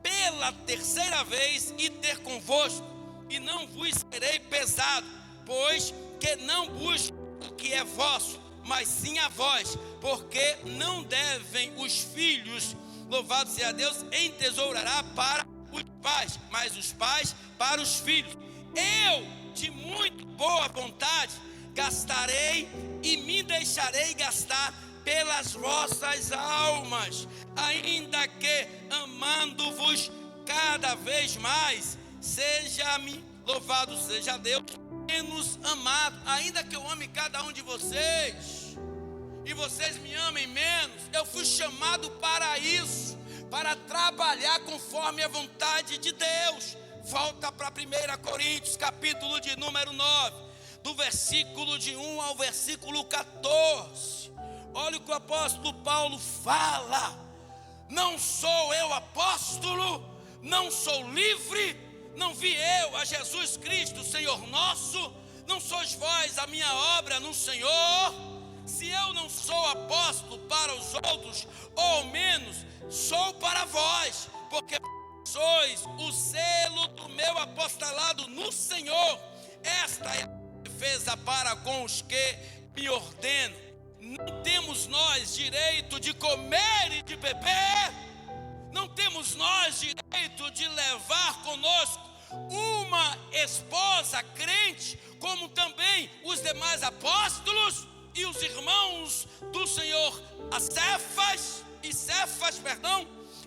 pela terceira vez, ir ter convosco, e não vos serei pesado, pois que não busco o que é vosso, mas sim a vós, porque não devem os filhos, louvado seja Deus, entesourará para os pais, mas os pais para os filhos. Eu, de muito boa vontade, gastarei e me deixarei gastar pelas vossas almas, ainda que amando-vos cada vez mais, seja-me louvado seja Deus, menos amado, ainda que eu ame cada um de vocês, e vocês me amem menos, eu fui chamado para isso, para trabalhar conforme a vontade de Deus. Volta para 1 Coríntios, capítulo de número 9, do versículo de 1 ao versículo 14. Olha o que o apóstolo Paulo fala: não sou eu apóstolo, não sou livre, não vi eu a Jesus Cristo, Senhor nosso, não sois vós a minha obra no Senhor. Se eu não sou apóstolo para os outros, ou ao menos sou para vós, porque sois o selo do meu apostolado no Senhor. Esta é a defesa para com os que me ordenam. Não temos nós direito de comer e de beber, não temos nós direito de levar conosco uma esposa crente, como também os demais apóstolos e os irmãos do Senhor, Cefas,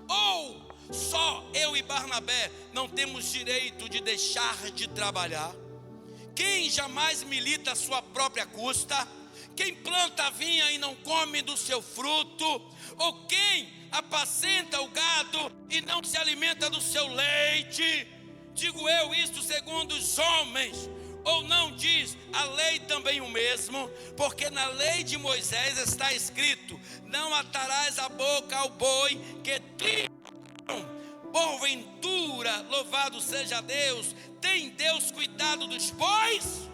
ou só eu e Barnabé não temos direito de deixar de trabalhar? Quem jamais milita a sua própria custa? Quem planta a vinha e não come do seu fruto? Ou quem apacenta o gado e não se alimenta do seu leite? Digo eu isto segundo os homens, ou não diz a lei também o mesmo? Porque na lei de Moisés está escrito: não atarás a boca ao boi que trilham. Porventura, louvado seja Deus, tem Deus cuidado dos bois?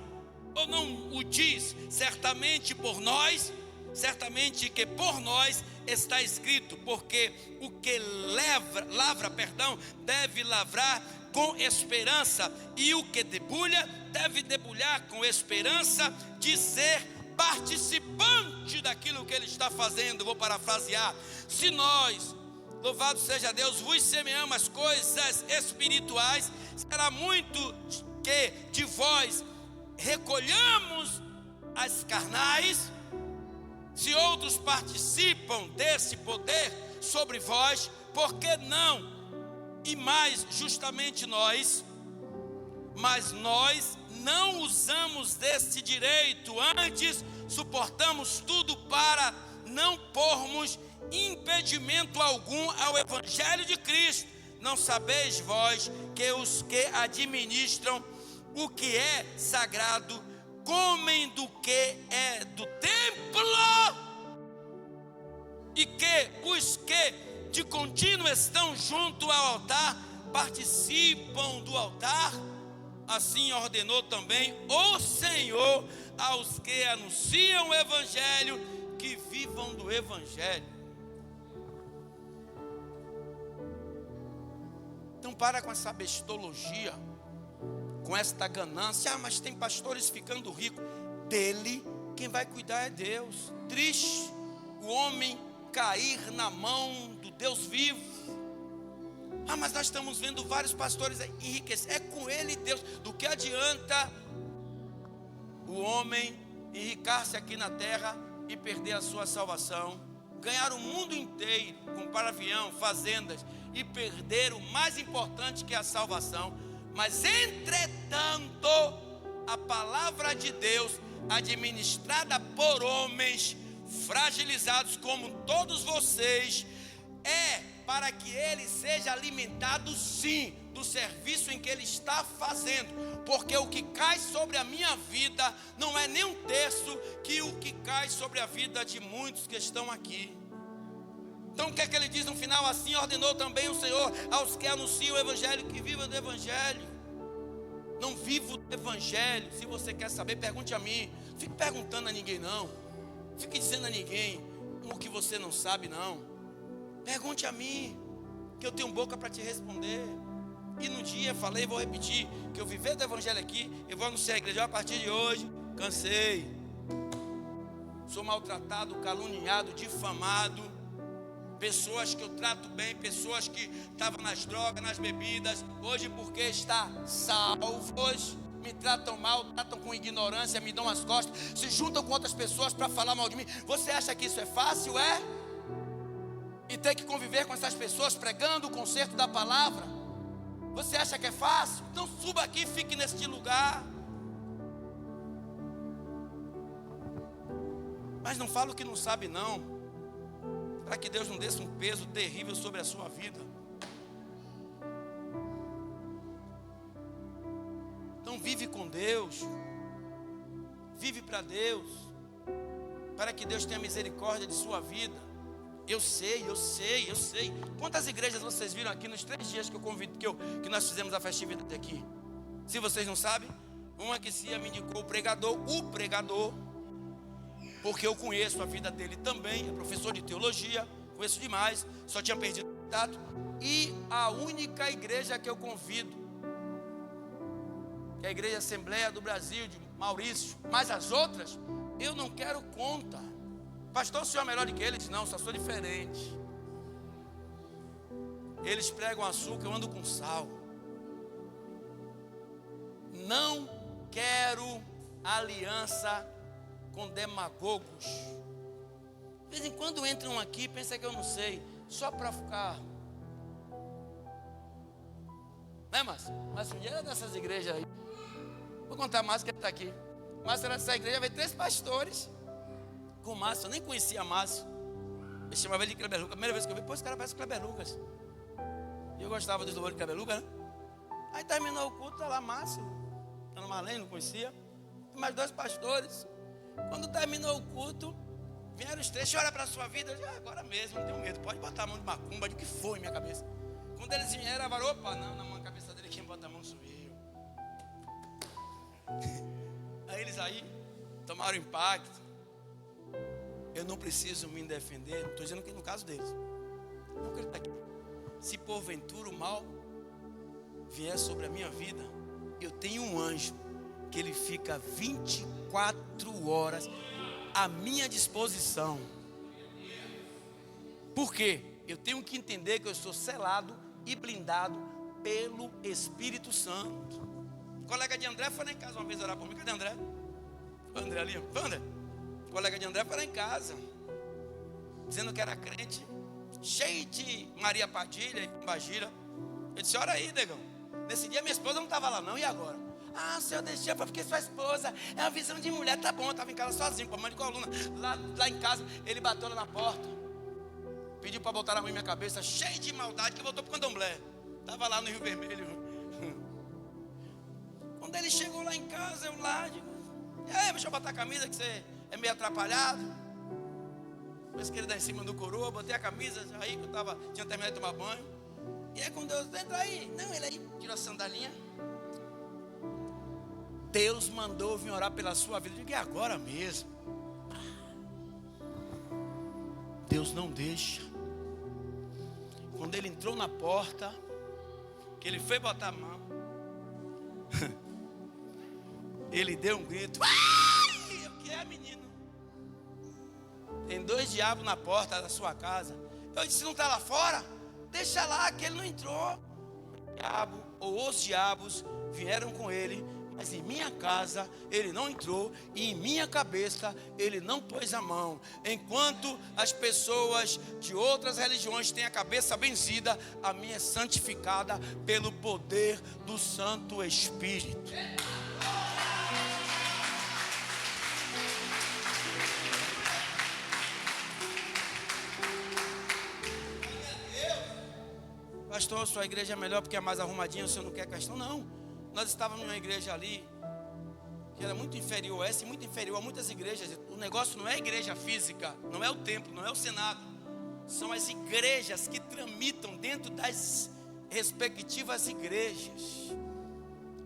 Ou não o diz certamente por nós? Certamente que por nós está escrito: porque o que lavra, deve lavrar com esperança, e o que debulha, deve debulhar com esperança de ser participante daquilo que ele está fazendo. Vou parafrasear: se nós, louvado seja Deus, vos semeamos as coisas espirituais, será muito que de vós recolhamos as carnais. Se outros participam desse poder sobre vós, por que não? E mais justamente nós, mas nós não usamos desse direito, antes suportamos tudo para não pormos impedimento algum ao evangelho de Cristo. Não sabeis vós que os que administram o que é sagrado comem do que é do templo, e que os que de contínuo estão junto ao altar participam do altar? Assim ordenou também o Senhor aos que anunciam o evangelho, que vivam do evangelho. Então para com essa bestologia, com esta ganância. Mas tem pastores ficando ricos. Dele quem vai cuidar é Deus. Triste o homem cair na mão do Deus vivo. Mas nós estamos vendo vários pastores enriquecer. É com ele Deus. Do que adianta o homem enriquecer-se aqui na terra e perder a sua salvação? Ganhar o mundo inteiro, comprar avião, fazendas, e perder o mais importante, que é a salvação. Mas entretanto, a palavra de Deus, administrada por homens fragilizados como todos vocês, é para que ele seja alimentado, sim, do serviço em que ele está fazendo. Porque o que cai sobre a minha vida não é nem um terço que o que cai sobre a vida de muitos que estão aqui. Então o que é que ele diz no final? Assim ordenou também o Senhor aos que anunciam o evangelho, que vivam do evangelho. Não vivo do evangelho. Se você quer saber, pergunte a mim. Não fique perguntando a ninguém, não. Não fique dizendo a ninguém o que você não sabe, não. Pergunte a mim, que eu tenho boca para te responder. E no dia falei, vou repetir, que eu viver do evangelho aqui, eu vou anunciar a igreja a partir de hoje. Cansei. Sou maltratado, caluniado, difamado. Pessoas que eu trato bem, pessoas que estavam nas drogas, nas bebidas, hoje porque está salvos, me tratam mal, tratam com ignorância, me dão as costas, se juntam com outras pessoas para falar mal de mim. Você acha que isso é fácil? E ter que conviver com essas pessoas pregando o conserto da palavra? Você acha que é fácil? Então suba aqui e fique neste lugar. Mas não fala o que não sabe não, para que Deus não desça um peso terrível sobre a sua vida. Então vive com Deus, vive para Deus, para que Deus tenha misericórdia de sua vida. Eu sei. Quantas igrejas vocês viram aqui nos 3 dias que nós fizemos a festividade aqui? Se vocês não sabem, uma que se me indicou o pregador, porque eu conheço a vida dele também, é professor de teologia, conheço demais, só tinha perdido o contato. E a única igreja que eu convido, que é a Igreja Assembleia do Brasil, de Maurício, mas as outras, eu não quero conta. Pastor, o senhor é melhor do que eles? Não, só sou diferente. Eles pregam açúcar, eu ando com sal. Não quero aliança com demagogos. De vez em quando entram aqui, pensa que eu não sei, só para ficar. Né, Márcio? Márcio, um dia era dessas igrejas aí. Vou contar a Márcio que ele está aqui. Márcio era dessa igreja, veio 3 pastores. Com o Márcio, eu nem conhecia Márcio. Eu chamava ele de Kleber Lucas. A primeira vez que eu vi, pô, esse cara parece Kleber Lucas. E eu gostava dos louvores de Kleber Lucas, né? Aí terminou o culto, tá lá Márcio, Ana Marlene, não conhecia. Mais 2 pastores. Quando terminou o culto, vieram os 3, olha para a sua vida. Eu disse, agora mesmo, não tenho medo, pode botar a mão de macumba, de que foi em minha cabeça. Quando eles vieram, eu falei, opa, não, na mão, cabeça dele, quem bota a mão sou eu. Aí eles tomaram impacto. Eu não preciso me defender, não estou dizendo que no caso deles. Porque ele está aqui. Se porventura o mal vier sobre a minha vida, eu tenho um anjo que ele fica 24 horas à minha disposição. Por quê? Eu tenho que entender que eu estou selado e blindado pelo Espírito Santo. O colega de André foi lá em casa uma vez orar por mim. Cadê André? Foi André ali? Foi André? O colega de André foi lá em casa, dizendo que era crente, cheio de Maria Padilha e Bagira. Eu disse, olha aí, negão. Nesse dia minha esposa não estava lá não, e agora? Ah, o senhor deixou porque sua esposa é uma visão de mulher, tá bom, eu estava em casa sozinho, com a mãe de coluna. Lá em casa, ele bateu lá na porta, pediu para botar a mão em minha cabeça, cheio de maldade, que voltou para o candomblé. Estava lá no Rio Vermelho. Quando ele chegou lá em casa, eu lá, digo, deixa eu botar a camisa que você é meio atrapalhado. Depois que ele dá em cima do coroa, botei a camisa, aí que eu tinha terminado de tomar banho. E aí quando Deus entra aí, não, ele aí tirou a sandalinha. Deus mandou vir orar pela sua vida. Eu digo, é agora mesmo. Deus não deixa. Quando ele entrou na porta, que ele foi botar a mão, ele deu um grito. Ai, o que é, menino? Tem 2 diabos na porta da sua casa. Eu disse, não está lá fora? Deixa lá, que ele não entrou. O diabo, ou os diabos, vieram com ele, mas em minha casa ele não entrou, e em minha cabeça ele não pôs a mão. Enquanto as pessoas de outras religiões têm a cabeça benzida, a minha é santificada pelo poder do Santo Espírito. Pastor, sua igreja é melhor porque é mais arrumadinha, o senhor não quer questão? Não, nós estávamos numa igreja ali que era muito inferior a essa e muito inferior a muitas igrejas. O negócio não é a igreja física, não é o templo, não é o Senado. São as igrejas que tramitam dentro das respectivas igrejas.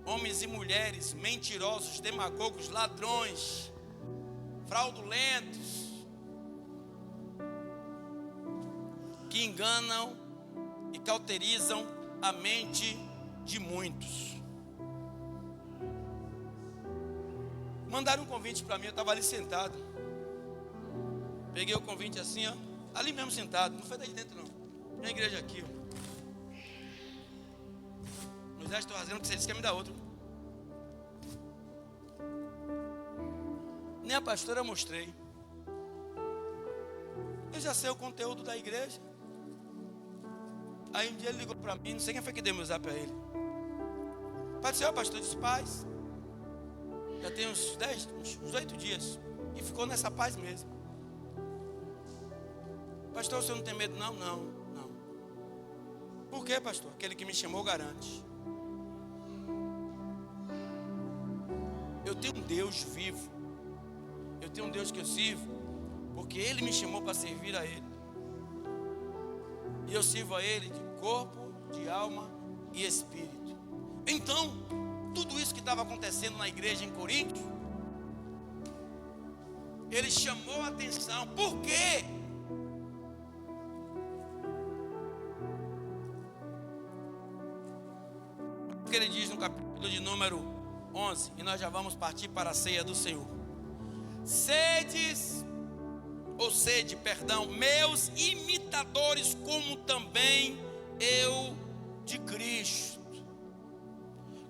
Homens e mulheres mentirosos, demagogos, ladrões, fraudulentos, que enganam e cauterizam a mente de muitos. Mandaram um convite para mim, eu estava ali sentado. Peguei o convite assim, ó, ali mesmo sentado, não foi daí dentro não. Minha igreja aqui, ó. Moisés, estou fazendo o que você disse que ia me dar outro. Nem a pastora eu mostrei. Eu já sei o conteúdo da igreja. Aí um dia ele ligou para mim, não sei quem foi que deu meu zap para ele. Pai do Senhor, pastor, disse paz. Já tem uns 8 dias. E ficou nessa paz mesmo. Pastor, o senhor não tem medo? Não. Por quê, pastor? Aquele que me chamou garante. Eu tenho um Deus vivo. Eu tenho um Deus que eu sirvo, porque Ele me chamou para servir a Ele. E eu sirvo a Ele de corpo, de alma e espírito. Então, tudo isso que estava acontecendo na igreja em Corinto, Ele chamou a atenção. Por quê? Porque Ele diz no capítulo de número 11, e nós já vamos partir para a ceia do Senhor. Sede, meus imitadores, como também eu de Cristo.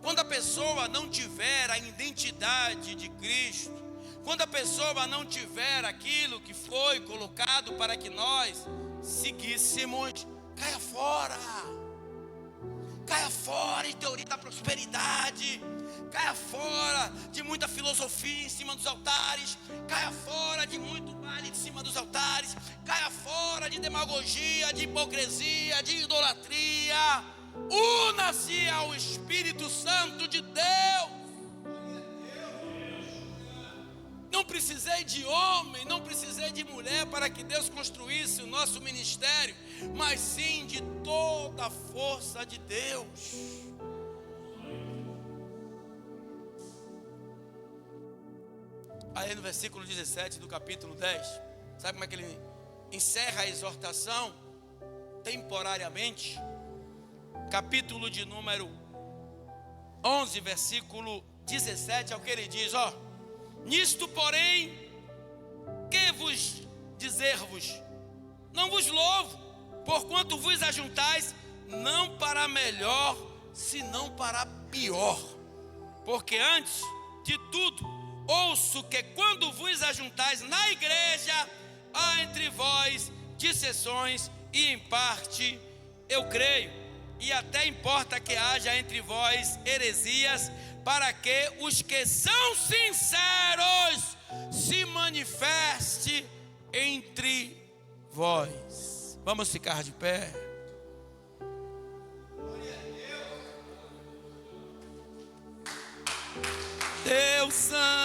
Quando a pessoa não tiver a identidade de Cristo, quando a pessoa não tiver aquilo que foi colocado para que nós seguíssemos, caia fora. Caia fora de teoria da prosperidade. Caia fora de muita filosofia em cima dos altares. Caia fora de muito baile em cima dos altares. Caia fora de demagogia, de hipocrisia, de idolatria. Una-se ao Espírito Santo de Deus. Não precisei de homem, não precisei de mulher para que Deus construísse o nosso ministério, mas sim de toda a força de Deus. Aí no versículo 17 do capítulo 10, sabe como é que ele encerra a exortação? Temporariamente. Capítulo de número 11, versículo 17, é o que ele diz, nisto, porém, que vos dizer-vos? Não vos louvo, porquanto vos ajuntais, não para melhor, senão para pior. Porque antes de tudo, ouço que quando vos ajuntais na igreja, há entre vós dissensões, e em parte eu creio. E até importa que haja entre vós heresias, para que os que são sinceros se manifeste entre vós. Vamos ficar de pé. Deus Santo.